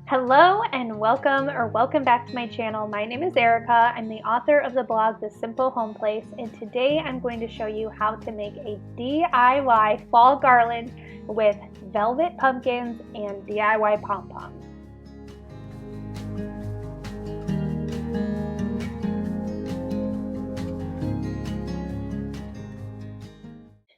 Hello and welcome back to my channel. My name is Erica. I'm the author of the blog The Simple Home Place, and today I'm going to show you how to make a DIY fall garland with velvet pumpkins and DIY pom poms.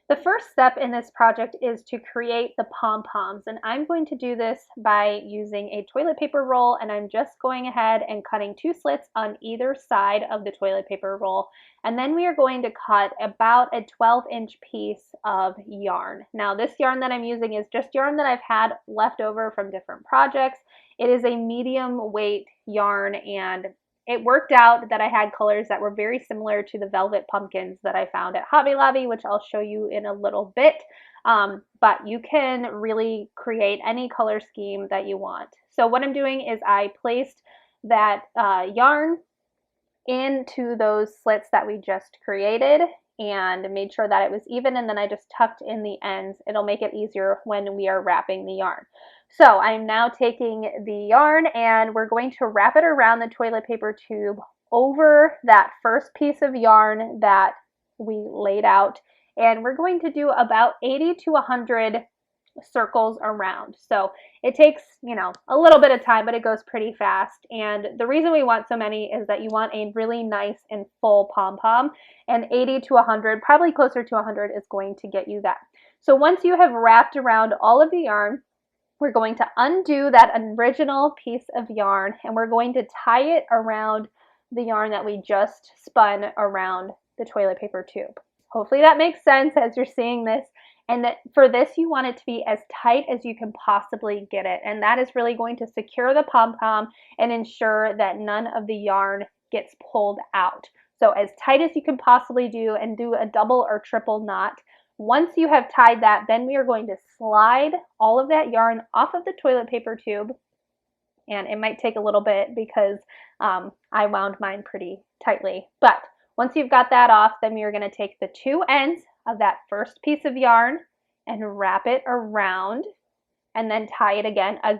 The first step in this project is to create the pom-poms, and I'm going to do this by using a toilet paper roll, and I'm just going ahead and cutting 2 slits on either side of the toilet paper roll, and then we are going to cut about a 12-inch piece of yarn. Now this yarn that I'm using is just yarn that I've had left over from different projects. It is a medium weight yarn, and it worked out that I had colors that were very similar to the velvet pumpkins that I found at Hobby Lobby, which I'll show you in a little bit. But you can really create any color scheme that you want. So what I'm doing is I placed that yarn into those slits that we just created and made sure that it was even, and then I just tucked in the ends. It'll make it easier when we are wrapping the yarn. So I'm now taking the yarn and we're going to wrap it around the toilet paper tube over that first piece of yarn that we laid out, and we're going to do about 80 to 100 circles around. So it takes, a little bit of time, but it goes pretty fast. And the reason we want so many is that you want a really nice and full pom-pom, and 80 to 100, probably closer to 100, is going to get you that. So once you have wrapped around all of the yarn, we're going to undo that original piece of yarn, and we're going to tie it around the yarn that we just spun around the toilet paper tube. Hopefully that makes sense as you're seeing this. And that for this, you want it to be as tight as you can possibly get it. And that is really going to secure the pom-pom and ensure that none of the yarn gets pulled out. So as tight as you can possibly do, and do a double or triple knot. Once you have tied that, then we are going to slide all of that yarn off of the toilet paper tube. And it might take a little bit because I wound mine pretty tightly. But once you've got that off, then we are going to take the 2 ends of that first piece of yarn and wrap it around, and then tie it again as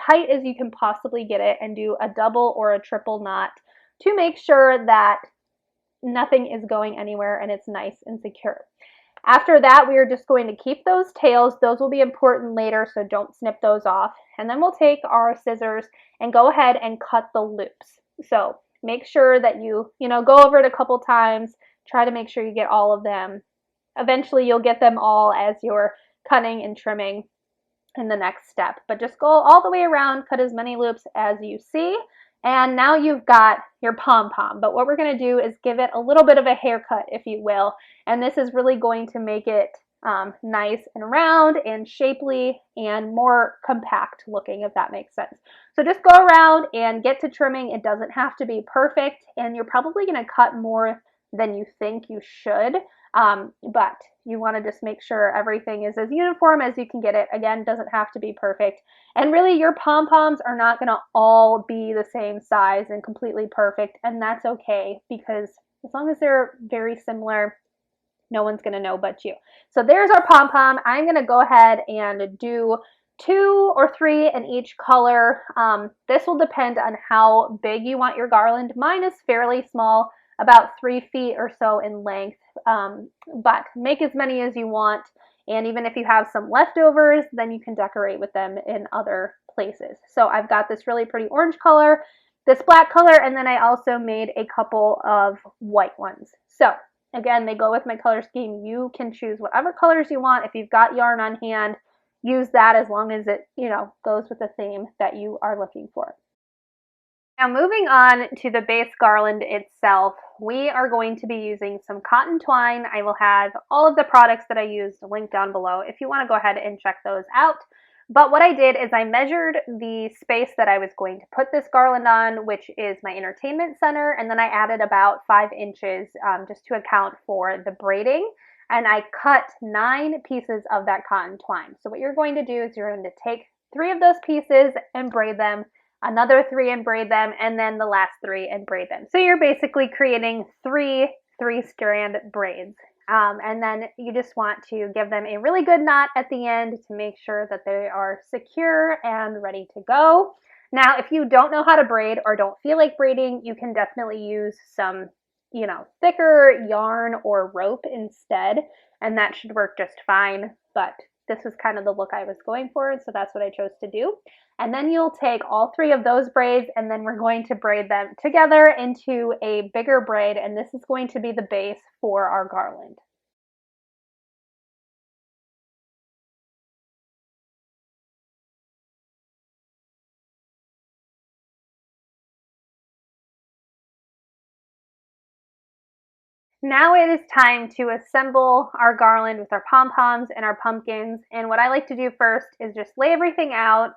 tight as you can possibly get it, and do a double or a triple knot to make sure that nothing is going anywhere and it's nice and secure. After that, we are just going to keep those tails. Those will be important later, so don't snip those off. And then we'll take our scissors and go ahead and cut the loops. So make sure that you go over it a couple times. Try to make sure you get all of them. Eventually, you'll get them all as you're cutting and trimming in the next step. But just go all the way around, cut as many loops as you see. And now you've got your pom-pom. But what we're going to do is give it a little bit of a haircut, if you will. And this is really going to make it nice and round and shapely and more compact looking, if that makes sense. So just go around and get to trimming. It doesn't have to be perfect, and you're probably going to cut more than you think you should. But you want to just make sure everything is as uniform as you can get it. Again, doesn't have to be perfect. And really, your pom-poms are not going to all be the same size and completely perfect, and that's okay, because as long as they're very similar, no one's going to know but you. So there's our pom-pom. I'm going to go ahead and do 2 or 3 in each color. This will depend on how big you want your garland. Mine is fairly small, about 3 feet or so in length, but make as many as you want. And even if you have some leftovers, then you can decorate with them in other places. So I've got this really pretty orange color, this black color, and then I also made a couple of white ones. So again, they go with my color scheme. You can choose whatever colors you want. If you've got yarn on hand, use that, as long as it, goes with the theme that you are looking for. Now moving on to the base garland itself, we are going to be using some cotton twine. I will have all of the products that I used linked down below if you want to go ahead and check those out. But what I did is I measured the space that I was going to put this garland on, which is my entertainment center, and then I added about 5 inches just to account for the braiding. And I cut 9 pieces of that cotton twine. So what you're going to do is you're going to take 3 of those pieces and braid them, another 3 and braid them, and then the last 3 and braid them. So you're basically creating 3 3-strand braids. And then you just want to give them a really good knot at the end to make sure that they are secure and ready to go. Now, if you don't know how to braid or don't feel like braiding, you can definitely use some, thicker yarn or rope instead, and that should work just fine. But this was kind of the look I was going for, so that's what I chose to do. And then you'll take all 3 of those braids, and then we're going to braid them together into a bigger braid, and this is going to be the base for our garland. Now it is time to assemble our garland with our pom-poms and our pumpkins. And what I like to do first is just lay everything out,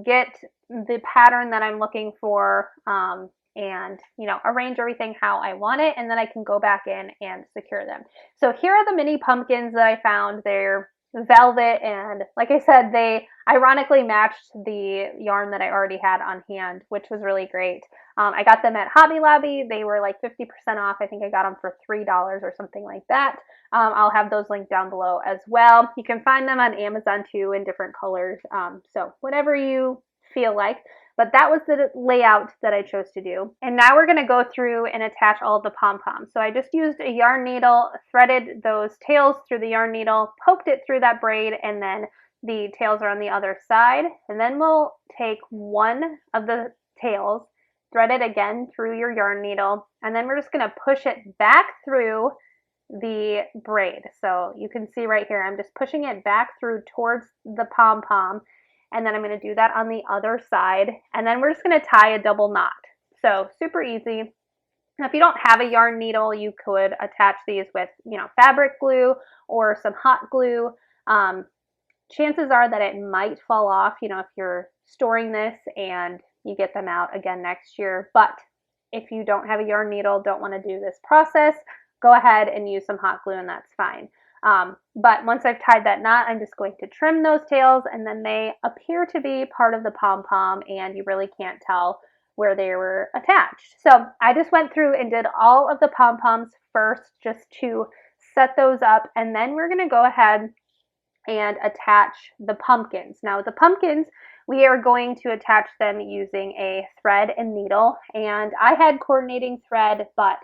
get the pattern that I'm looking for, and arrange everything how I want it, and then I can go back in and secure them. So here are the mini pumpkins that I found. They're velvet, and like I said, they ironically matched the yarn that I already had on hand, which was really great. I got them at Hobby Lobby. They were like 50% off. I think I got them for $3 or something like that. I'll have those linked down below as well. You can find them on Amazon too in different colors. So whatever you feel like. But that was the layout that I chose to do. And now we're going to go through and attach all of the pom-poms. So I just used a yarn needle, threaded those tails through the yarn needle, poked it through that braid, and then the tails are on the other side. And then we'll take one of the tails, thread it again through your yarn needle, and then we're just going to push it back through the braid. So you can see right here, I'm just pushing it back through towards the pom-pom, and then I'm going to do that on the other side, and then we're just going to tie a double knot. So super easy. Now, if you don't have a yarn needle, you could attach these with, fabric glue or some hot glue. Chances are that it might fall off, if you're storing this and you get them out again next year. But if you don't have a yarn needle, don't want to do this process, go ahead and use some hot glue and that's fine. But once I've tied that knot, I'm just going to trim those tails, and then they appear to be part of the pom-pom, and you really can't tell where they were attached. So I just went through and did all of the pom-poms first just to set those up, and then we're going to go ahead and attach the pumpkins. Now with the pumpkins, we are going to attach them using a thread and needle, and I had coordinating thread, but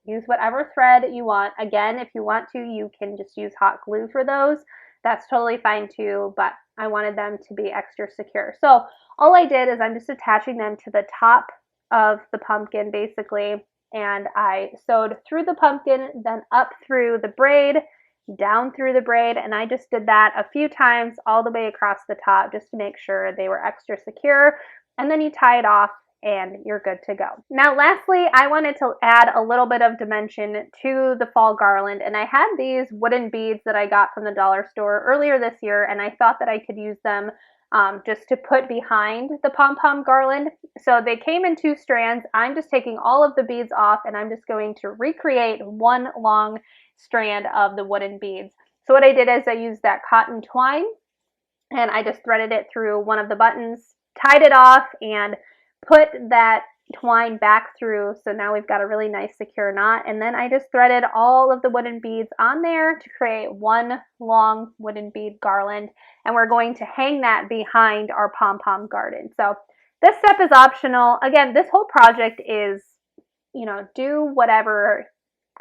use whatever thread you want. Again, if you want to, you can just use hot glue for those. That's totally fine too, but I wanted them to be extra secure. So all I did is I'm just attaching them to the top of the pumpkin basically, and I sewed through the pumpkin, then up through the braid, down through the braid, and I just did that a few times all the way across the top just to make sure they were extra secure, and then you tie it off and you're good to go. Now lastly, I wanted to add a little bit of dimension to the fall garland, and I had these wooden beads that I got from the dollar store earlier this year, and I thought that I could use them just to put behind the pom-pom garland. So they came in 2 strands. I'm just taking all of the beads off, and I'm just going to recreate one long strand of the wooden beads. So what I did is I used that cotton twine, and I just threaded it through one of the buttons, tied it off, and put that twine back through. So now we've got a really nice secure knot, and then I just threaded all of the wooden beads on there to create one long wooden bead garland, and we're going to hang that behind our pom-pom garden. So this step is optional. Again, this whole project is, do whatever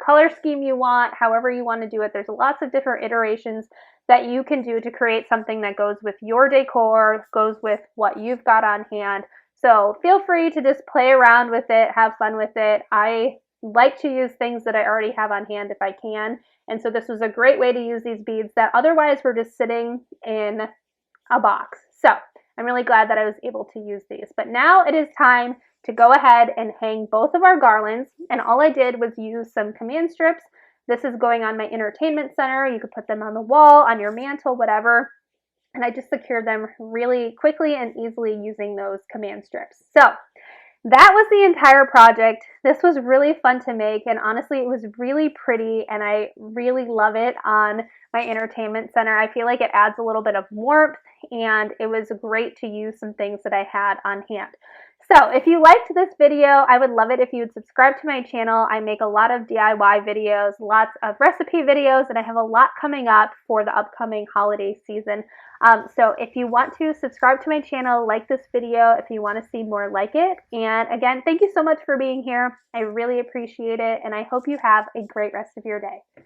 color scheme you want, however you want to do it. There's lots of different iterations that you can do to create something that goes with your decor, goes with what you've got on hand. So feel free to just play around with it, have fun with it. I like to use things that I already have on hand if I can. And so this was a great way to use these beads that otherwise were just sitting in a box. So I'm really glad that I was able to use these. But now it is time to go ahead and hang both of our garlands. And all I did was use some command strips. This is going on my entertainment center. You could put them on the wall, on your mantle, whatever. And I just secured them really quickly and easily using those command strips. So that was the entire project. This was really fun to make, and honestly, it was really pretty, and I really love it on my entertainment center. I feel like it adds a little bit of warmth, and it was great to use some things that I had on hand. So if you liked this video, I would love it if you would subscribe to my channel. I make a lot of DIY videos, lots of recipe videos, and I have a lot coming up for the upcoming holiday season. So if you want to subscribe to my channel, like this video if you want to see more like it. And again, thank you so much for being here. I really appreciate it, and I hope you have a great rest of your day.